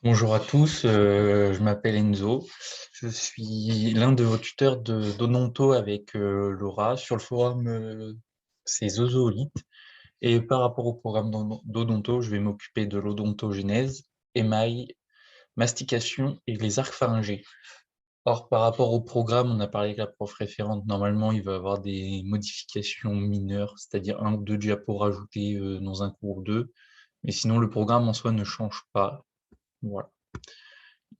Bonjour à tous, je m'appelle Enzo. Je suis l'un de vos tuteurs d'Odonto avec Laura sur le forum c'est Zozoolite. Et par rapport au programme d'Odonto, je vais m'occuper de l'odontogénèse, émail, mastication et les arcs pharyngés. Or, par rapport au programme, on a parlé avec la prof référente. Normalement, il va y avoir des modifications mineures, c'est-à-dire un ou deux diapos rajoutés dans un cours ou deux. Mais sinon, le programme en soi ne change pas. Voilà.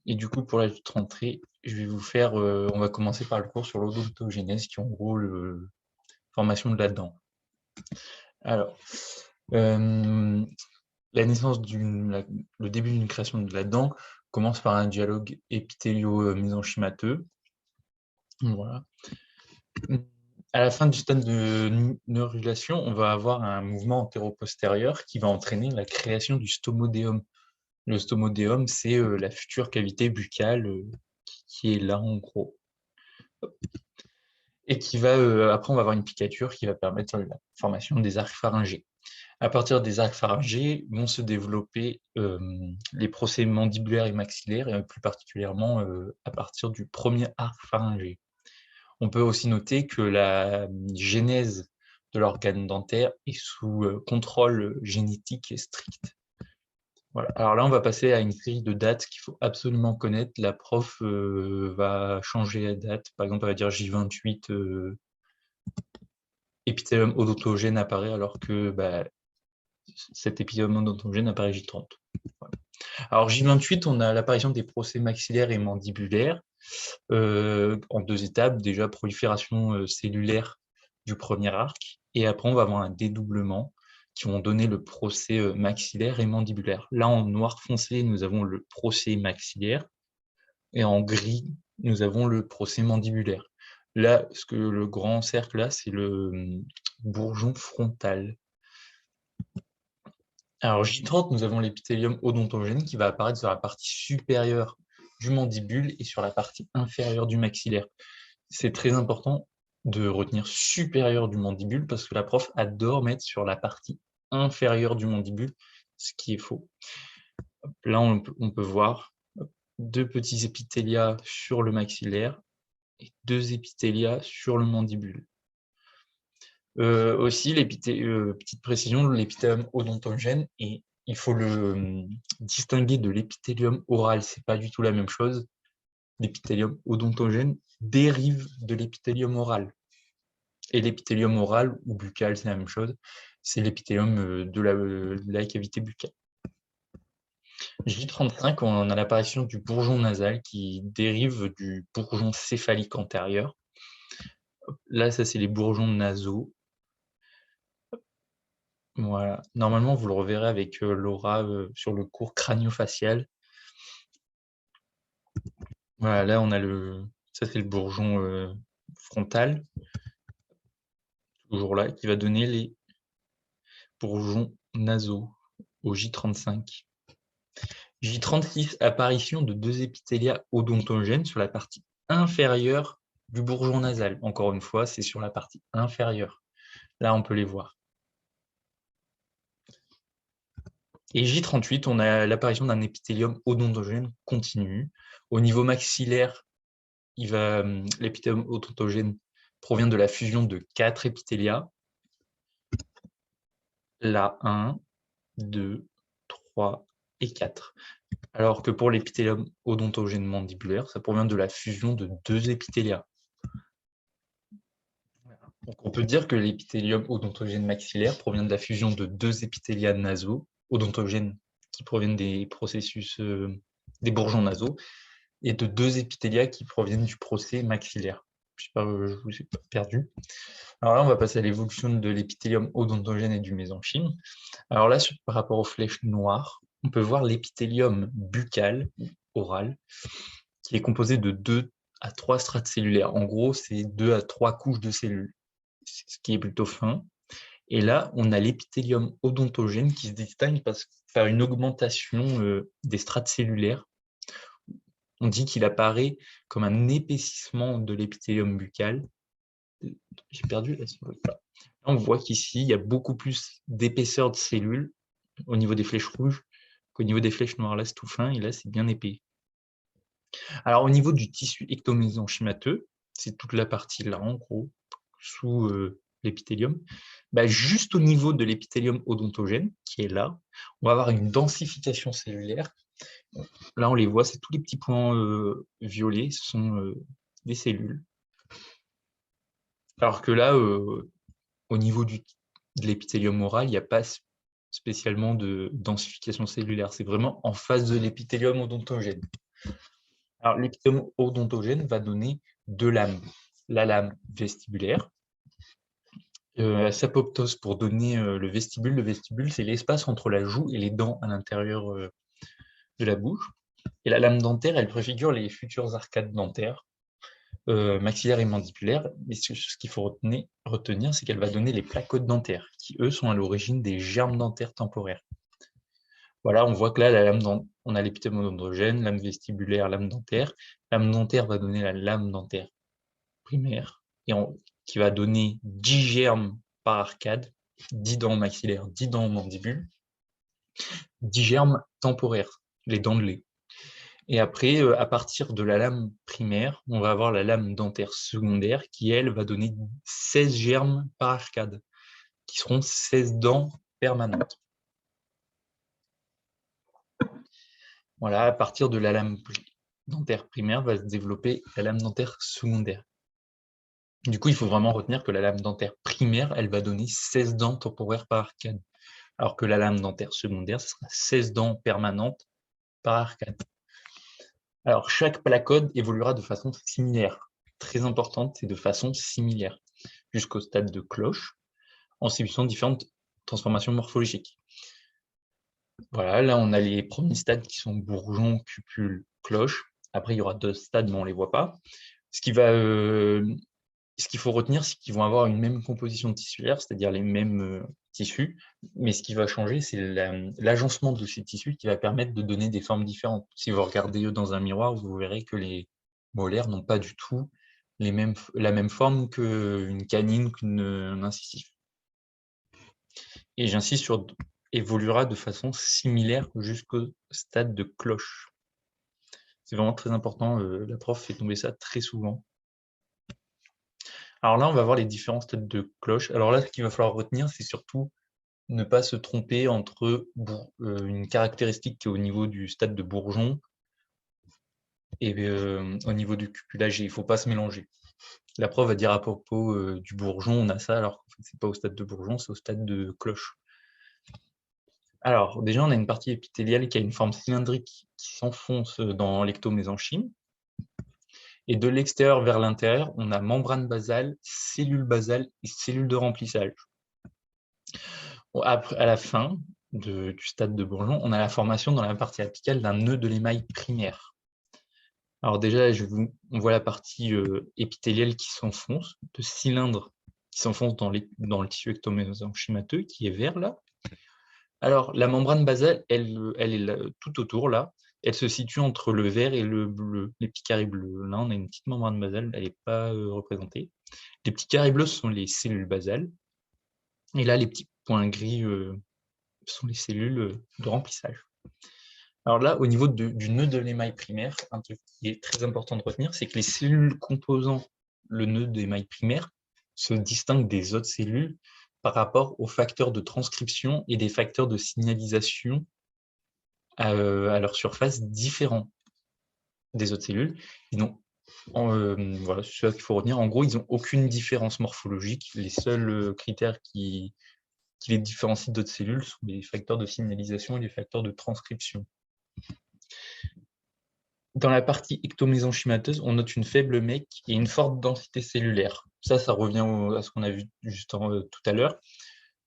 Et du coup, pour la toute rentrée, je vais vous faire, on va commencer par le cours sur l'odontogénèse, qui est en gros le formation de la dent. Alors, euh, la naissance le début d'une création de la dent commence par un dialogue épithélio-mésenchymateux. Voilà. À la fin du stade de neurulation, on va avoir un mouvement antéro-postérieur qui va entraîner la création du stomodéum. Le stomodéum, c'est la future cavité buccale qui est là en gros. Et qui va, après, on va avoir une piqûre qui va permettre la formation des arcs pharyngés. À partir des arcs pharyngés vont se développer les procès mandibulaires et maxillaires, et plus particulièrement à partir du premier arc pharyngé. On peut aussi noter que la genèse de l'organe dentaire est sous contrôle génétique strict. Voilà. Alors là, on va passer à une série de dates qu'il faut absolument connaître. La prof va changer la date. Par exemple, elle va dire J28, épithélium odontogène apparaît alors que cet épithélium odontogène apparaît J30. Voilà. Alors J28, on a l'apparition des procès maxillaires et mandibulaires en deux étapes. Déjà, prolifération cellulaire du premier arc, et après on va avoir un dédoublement qui vont donner le procès maxillaire et mandibulaire. Là, en noir foncé, nous avons le procès maxillaire, et en gris, nous avons le procès mandibulaire. Là, le grand cercle là, c'est le bourgeon frontal. Alors J30, nous avons l'épithélium odontogène qui va apparaître sur la partie supérieure du mandibule et sur la partie inférieure du maxillaire. C'est très important de retenir supérieur du mandibule parce que la prof adore mettre sur la partie inférieure du mandibule, ce qui est faux. Là, on peut voir deux petits épithélias sur le maxillaire et deux épithélias sur le mandibule. Aussi, petite précision, l'épithélium odontogène, et il faut le distinguer de l'épithélium oral, c'est pas du tout la même chose. L'épithélium odontogène dérive de l'épithélium oral. Et l'épithélium oral ou buccal, c'est la même chose. C'est l'épithélium de la cavité buccale. J35, on a l'apparition du bourgeon nasal qui dérive du bourgeon céphalique antérieur. Là, ça, c'est les bourgeons nasaux. Voilà. Normalement, vous le reverrez avec Laura sur le cours crânio-facial. Voilà, là, ça, c'est le bourgeon frontal, toujours là, qui va donner les bourgeons nasaux au J35. J36, apparition de deux épithélias odontogènes sur la partie inférieure du bourgeon nasal. Encore une fois, c'est sur la partie inférieure. Là, on peut les voir. Et J38, on a l'apparition d'un épithélium odontogène continu. Au niveau maxillaire, l'épithélium odontogène provient de la fusion de 4 épithélias. Là, 1, 2, 3 et 4. Alors que pour l'épithélium odontogène mandibulaire, ça provient de la fusion de 2 épithélias. Donc on peut dire que l'épithélium odontogène maxillaire provient de la fusion de 2 épithélias nasaux, odontogènes qui proviennent des processus des bourgeons nasaux, et de 2 épithélias qui proviennent du procès maxillaire. Je sais pas, je vous ai perdu. Alors là, on va passer à l'évolution de l'épithélium odontogène et du mésenchyme. Alors là, par rapport aux flèches noires, on peut voir l'épithélium buccal, oral, qui est composé de 2 à 3 strates cellulaires. En gros, c'est 2 à 3 couches de cellules, ce qui est plutôt fin. Et là, on a l'épithélium odontogène qui se distingue par une augmentation des strates cellulaires. On dit qu'il apparaît comme un épaississement de l'épithélium buccal. J'ai perdu la souris. Là, on voit qu'ici, il y a beaucoup plus d'épaisseur de cellules au niveau des flèches rouges qu'au niveau des flèches noires, là, c'est tout fin et là, c'est bien épais. Alors, au niveau du tissu ectomésenchymateux, c'est toute la partie là, en gros, sous l'épithélium. Bah, juste au niveau de l'épithélium odontogène, qui est là, on va avoir une densification cellulaire. Là, on les voit, c'est tous les petits points violets, ce sont des cellules. Alors que là, au niveau de l'épithélium oral, il n'y a pas spécialement de densification cellulaire. C'est vraiment en face de l'épithélium odontogène. Alors, l'épithélium odontogène va donner deux lames. La lame vestibulaire, s'apoptose pour donner le vestibule. Le vestibule, c'est l'espace entre la joue et les dents à l'intérieur de la bouche. Et la lame dentaire, elle préfigure les futures arcades dentaires, maxillaires et mandibulaires. Mais ce qu'il faut retenir, c'est qu'elle va donner les placodes dentaires, qui eux sont à l'origine des germes dentaires temporaires. Voilà, on voit que là, on a l'épithélium odontogène, lame vestibulaire, lame dentaire. Lame dentaire va donner la lame dentaire primaire, qui va donner 10 germes par arcade, 10 dents maxillaires, 10 dents mandibules, 10 germes temporaires, les dents de lait. Et après, à partir de la lame primaire, on va avoir la lame dentaire secondaire qui, elle, va donner 16 germes par arcade, qui seront 16 dents permanentes. Voilà, à partir de la lame dentaire primaire va se développer la lame dentaire secondaire. Du coup, il faut vraiment retenir que la lame dentaire primaire, elle va donner 16 dents temporaires par arcade, alors que la lame dentaire secondaire, ce sera 16 dents permanentes par arcade. Alors, chaque placode évoluera de façon similaire. Très importante, c'est de façon similaire, jusqu'au stade de cloche, en subissant différentes transformations morphologiques. Voilà, là, on a les premiers stades qui sont bourgeon, cupule, cloche. Après, il y aura d'autres stades, mais on ne les voit pas. Ce qu'il faut retenir, c'est qu'ils vont avoir une même composition tissulaire, c'est-à-dire les mêmes tissus, mais ce qui va changer, c'est l'agencement de ces tissus qui va permettre de donner des formes différentes. Si vous regardez dans un miroir, vous verrez que les molaires n'ont pas du tout la même forme qu'une canine, qu'un incisif. Et j'insiste sur évoluera de façon similaire jusqu'au stade de cloche. C'est vraiment très important, la prof fait tomber ça très souvent. Alors là, on va voir les différents stades de cloche. Alors là, ce qu'il va falloir retenir, c'est surtout ne pas se tromper entre une caractéristique qui est au niveau du stade de bourgeon et au niveau du cupulage. Il ne faut pas se mélanger. La prof va dire à propos du bourgeon, on a ça, alors qu'en fait, ce n'est pas au stade de bourgeon, c'est au stade de cloche. Alors, déjà, on a une partie épithéliale qui a une forme cylindrique qui s'enfonce dans l'ectomésenchyme. Et de l'extérieur vers l'intérieur, on a membrane basale, cellule basale et cellule de remplissage. Après, à la fin du stade de bourgeon, on a la formation dans la partie apicale d'un nœud de l'émail primaire. Alors déjà, on voit la partie épithéliale qui s'enfonce, de cylindre qui s'enfonce dans le tissu ectomésenchymateux, qui est vert là. Alors, la membrane basale, elle est là, tout autour, là. Elle se situe entre le vert et le bleu, les petits carrés bleus. Là, on a une petite membrane basale, elle n'est pas représentée. Les petits carrés bleus sont les cellules basales. Et là, les petits points gris sont les cellules de remplissage. Alors là, au niveau du nœud de l'émail primaire, un truc qui est très important de retenir, c'est que les cellules composant le nœud de l'émail primaire se distinguent des autres cellules par rapport aux facteurs de transcription et des facteurs de signalisation à leur surface différents des autres cellules. Voilà, c'est ça qu'il faut retenir. En gros, ils n'ont aucune différence morphologique. Les seuls critères qui les différencient d'autres cellules sont les facteurs de signalisation et les facteurs de transcription. Dans la partie ectomésenchymateuse, on note une faible MEC et une forte densité cellulaire. Ça revient à ce qu'on a vu juste tout à l'heure.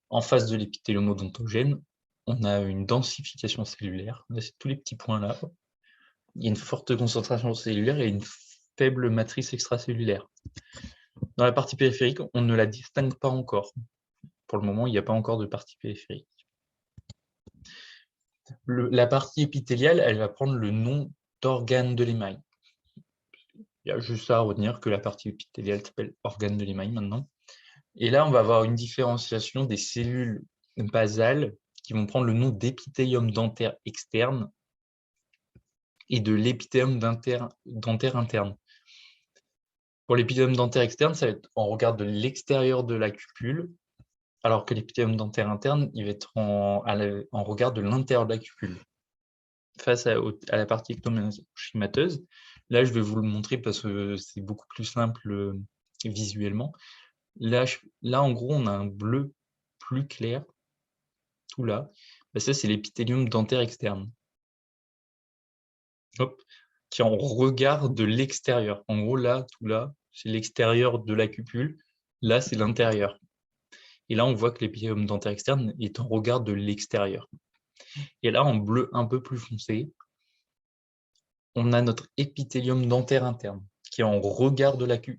En face de l'épithélium odontogène, on a une densification cellulaire. C'est tous les petits points là. Il y a une forte concentration cellulaire et une faible matrice extracellulaire. Dans la partie périphérique, on ne la distingue pas encore. Pour le moment, il n'y a pas encore de partie périphérique. La partie épithéliale, elle va prendre le nom d'organe de l'émail. Il y a juste ça à retenir que la partie épithéliale s'appelle organe de l'émail maintenant. Et là, on va avoir une différenciation des cellules basales qui vont prendre le nom d'épithélium dentaire externe et de l'épithélium dentaire interne. Pour l'épithélium dentaire externe, ça va être en regard de l'extérieur de la cupule, alors que l'épithélium dentaire interne, il va être en regard de l'intérieur de la cupule. Face à la partie ectomésenchymateuse, là, je vais vous le montrer parce que c'est beaucoup plus simple visuellement. Là, en gros, on a un bleu plus clair, tout là. Ben, ça, c'est l'épithélium dentaire externe. Hop, qui est en regard de l'extérieur. En gros, là, tout là, c'est l'extérieur de la cupule. Là, c'est l'intérieur. Et là, on voit que l'épithélium dentaire externe est en regard de l'extérieur. Et là, en bleu un peu plus foncé, on a notre épithélium dentaire interne, qui est en regard de la qui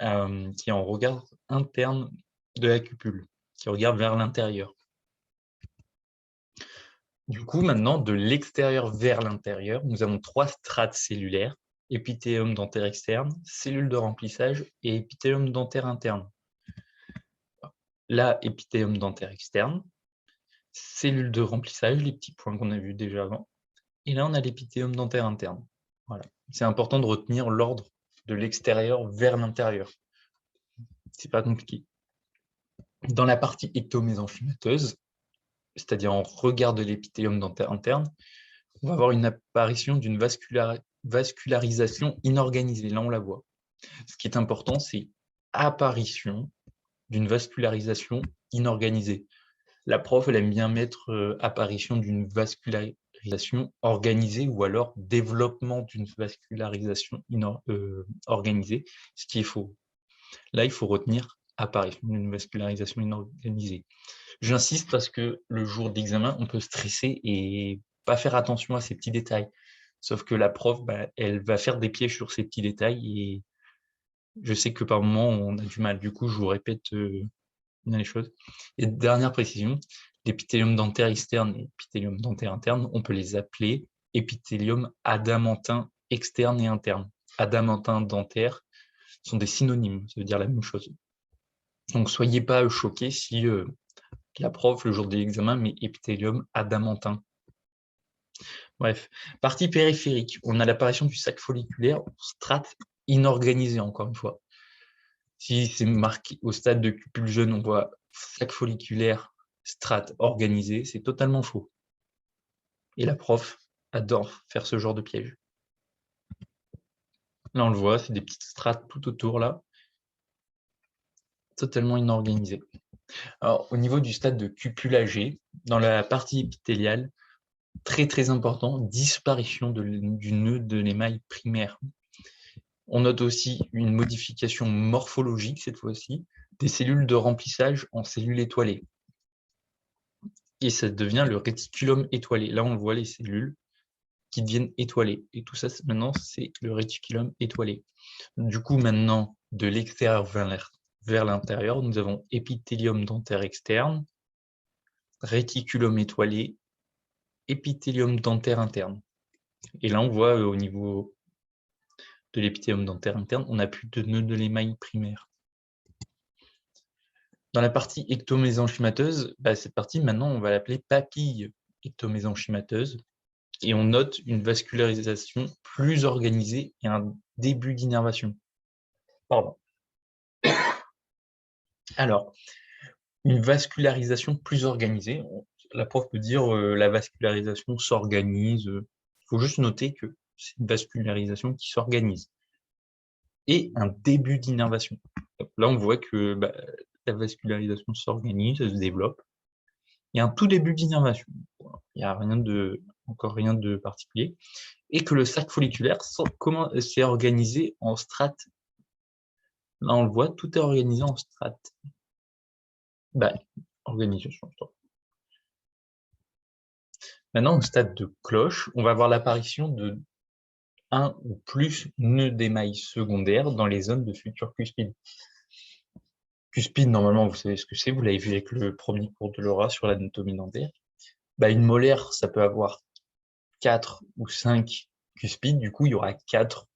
est en regard interne de la cupule, qui regarde vers l'intérieur. Du coup, maintenant, de l'extérieur vers l'intérieur, nous avons 3 strates cellulaires: épithélium dentaire externe, cellules de remplissage et épithélium dentaire interne. Là, épithélium dentaire externe, cellules de remplissage, les petits points qu'on a vus déjà avant. Et là, on a l'épithélium dentaire interne. Voilà. C'est important de retenir l'ordre de l'extérieur vers l'intérieur. C'est pas compliqué. Dans la partie ectomésenchymateuse, c'est-à-dire en regard de l'épithélium dentaire interne, on va avoir une apparition d'une vascularisation inorganisée. Là, on la voit. Ce qui est important, c'est apparition d'une vascularisation inorganisée. La prof, elle aime bien mettre apparition d'une vascularisation organisée ou alors développement d'une vascularisation organisée, ce qui est faux. Là, il faut retenir apparition d'une vascularisation inorganisée. J'insiste parce que le jour d'examen, on peut stresser et pas faire attention à ces petits détails. Sauf que la prof, elle va faire des pièges sur ces petits détails et je sais que par moment, on a du mal. Du coup, je vous répète les choses. Et dernière précision, l'épithélium dentaire externe et l'épithélium dentaire interne, on peut les appeler épithélium adamantin externe et interne. Adamantin, dentaire sont des synonymes, ça veut dire la même chose. Donc, soyez pas choqués si la prof, le jour de l'examen, met épithélium adamantin. Bref, partie périphérique, on a l'apparition du sac folliculaire, strate inorganisée, encore une fois. Si c'est marqué au stade de cupule jeune, on voit sac folliculaire, strate organisée, c'est totalement faux. Et la prof adore faire ce genre de piège. Là, on le voit, c'est des petites strates tout autour, là, totalement inorganisées. Alors, au niveau du stade de cupule âgée, dans la partie épithéliale, très très important, disparition du nœud de l'émail primaire. On note aussi une modification morphologique, cette fois-ci, des cellules de remplissage en cellules étoilées. Et ça devient le réticulum étoilé. Là, on voit les cellules qui deviennent étoilées. Et tout ça, maintenant, c'est le réticulum étoilé. Du coup, maintenant, de l'extérieur vers l'intérieur, nous avons épithélium dentaire externe, réticulum étoilé, épithélium dentaire interne. Et là, on voit au niveau de l'épithélium dentaire interne, on n'a plus de nœud de l'émail primaire. Dans la partie ectomésenchymateuse, cette partie, maintenant, on va l'appeler papille ectomésenchymateuse. Et on note une vascularisation plus organisée et un début d'innervation. Pardon. Alors, une vascularisation plus organisée. La prof peut dire la vascularisation s'organise. Il faut juste noter que c'est une vascularisation qui s'organise. Et un début d'innervation. Là, on voit que la vascularisation s'organise, elle se développe. Il y a un tout début d'innervation. Il n'y a encore rien de particulier. Et que le sac folliculaire s'est organisé en strates. Là, on le voit, tout est organisé en strates. Organisation. Maintenant, au stade de cloche, on va avoir l'apparition de un ou plus nœuds d'émail secondaires dans les zones de suture cuspide. Cuspide, normalement, vous savez ce que c'est, vous l'avez vu avec le premier cours de Laura sur l'anatomie dentaire. Une molaire, ça peut avoir 4 ou 5 cuspides, du coup, il y aura 4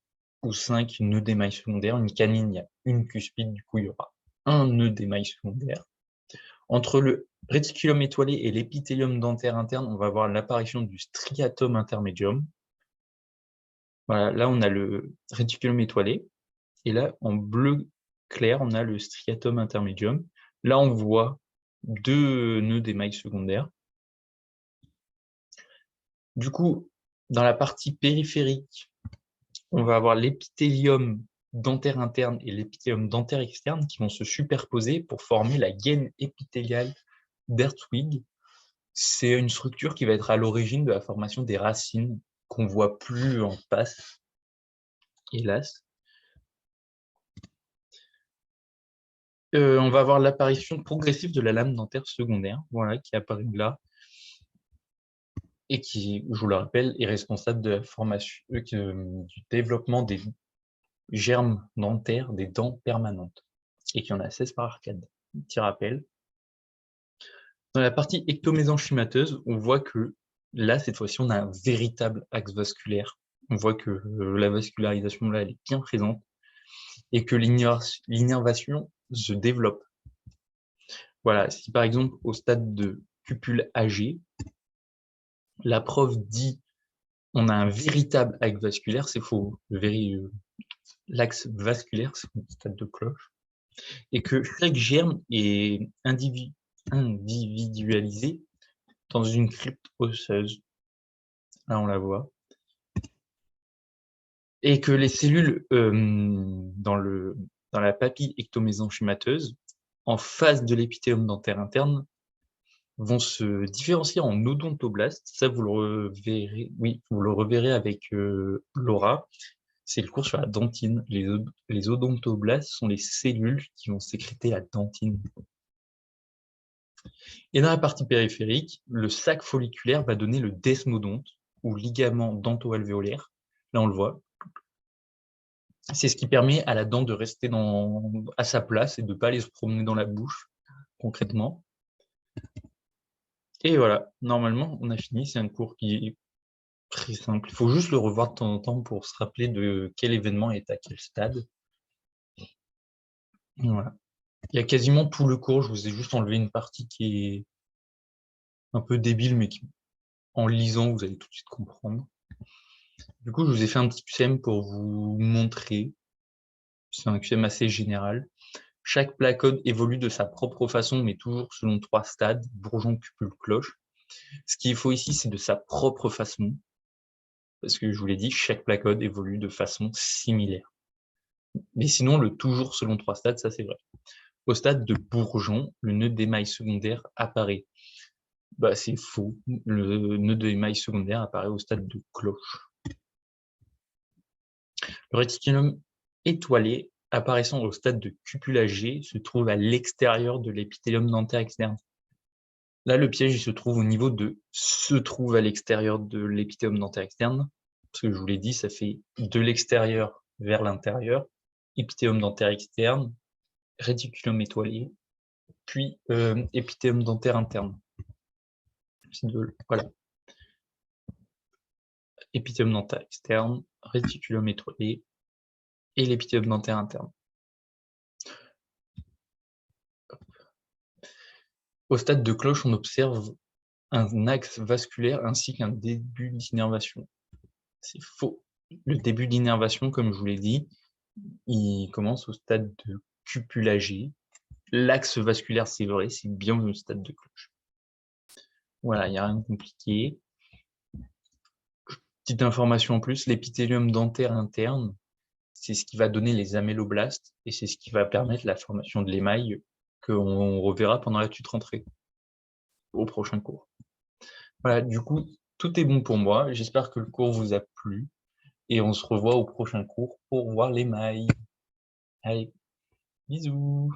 ou 5 nœuds d'émail secondaires. Une canine, il y a une cuspide, du coup, il y aura un nœud d'émail secondaire. Entre le réticulum étoilé et l'épithélium dentaire interne, on va avoir l'apparition du striatum intermedium. Voilà, là, on a le réticulum étoilé. Et là, en bleu clair, on a le striatum intermedium. Là, on voit 2 nœuds d'émail secondaire. Du coup, dans la partie périphérique, on va avoir l'épithélium dentaire interne et l'épithélium dentaire externe qui vont se superposer pour former la gaine épithéliale d'Hertwig. C'est une structure qui va être à l'origine de la formation des racines qu'on voit plus en face, hélas. On va avoir l'apparition progressive de la lame dentaire secondaire, voilà, qui apparaît là, et qui, je vous le rappelle, est responsable de la formation, du développement des germes dentaires, des dents permanentes, et qu'il y en a 16 par arcade. Petit rappel. Dans la partie ectomésenchymateuse, on voit que là, cette fois-ci, on a un véritable axe vasculaire. On voit que la vascularisation, là, elle est bien présente, et que l'innervation se développe. Voilà, si par exemple, au stade de cupule âgée, la prof dit on a un véritable axe vasculaire, c'est faux. L'axe vasculaire, c'est un stade de cloche. Et que chaque germe est individualisé dans une crypte osseuse. Là, on la voit. Et que les cellules dans la papille ectomésenchymateuse, en face de l'épithélium dentaire interne, vont se différencier en odontoblastes. Ça, vous le reverrez, oui, vous le reverrez avec Laura. C'est le cours sur la dentine. Les odontoblastes sont les cellules qui vont sécréter la dentine. Et dans la partie périphérique, le sac folliculaire va donner le desmodonte, ou ligament dento-alvéolaire. Là, on le voit. C'est ce qui permet à la dent de rester à sa place et de ne pas aller se promener dans la bouche, concrètement. Et voilà, normalement, on a fini. C'est un cours qui est très simple. Il faut juste le revoir de temps en temps pour se rappeler de quel événement est à quel stade. Voilà. Il y a quasiment tout le cours. Je vous ai juste enlevé une partie qui est un peu débile, mais qui, en lisant, vous allez tout de suite comprendre. Du coup, je vous ai fait un petit QCM pour vous montrer. C'est un QCM assez général. Chaque placode évolue de sa propre façon, mais toujours selon 3 stades, bourgeon, cupule, cloche. Ce qu'il faut ici, c'est de sa propre façon, parce que je vous l'ai dit, chaque placode évolue de façon similaire. Mais sinon, le toujours selon 3 stades, ça c'est vrai. Au stade de bourgeon, le nœud d'émail secondaire apparaît. Bah, c'est faux. Le nœud d'émail secondaire apparaît au stade de cloche. Le réticulum étoilé, apparaissant au stade de cupulagé, se trouve à l'extérieur de l'épithélium dentaire externe. Là, le piège, il se trouve au niveau de « se trouve à l'extérieur de l'épithélium dentaire externe », parce que je vous l'ai dit, ça fait de l'extérieur vers l'intérieur, épithélium dentaire externe, réticulum étoilé, puis épithélium dentaire interne. Voilà. Épithélium dentaire externe, réticulum étoilé et l'épithélium dentaire interne. Au stade de cloche, on observe un axe vasculaire ainsi qu'un début d'innervation. C'est faux. Le début d'innervation, comme je vous l'ai dit, il commence au stade de cupulagé. L'axe vasculaire, c'est vrai, c'est bien au stade de cloche. Voilà, il n'y a rien de compliqué. Petite information en plus, l'épithélium dentaire interne, c'est ce qui va donner les améloblastes et c'est ce qui va permettre la formation de l'émail qu'on reverra pendant la tute rentrée au prochain cours. Voilà, du coup, tout est bon pour moi. J'espère que le cours vous a plu et on se revoit au prochain cours pour voir l'émail. Allez, bisous!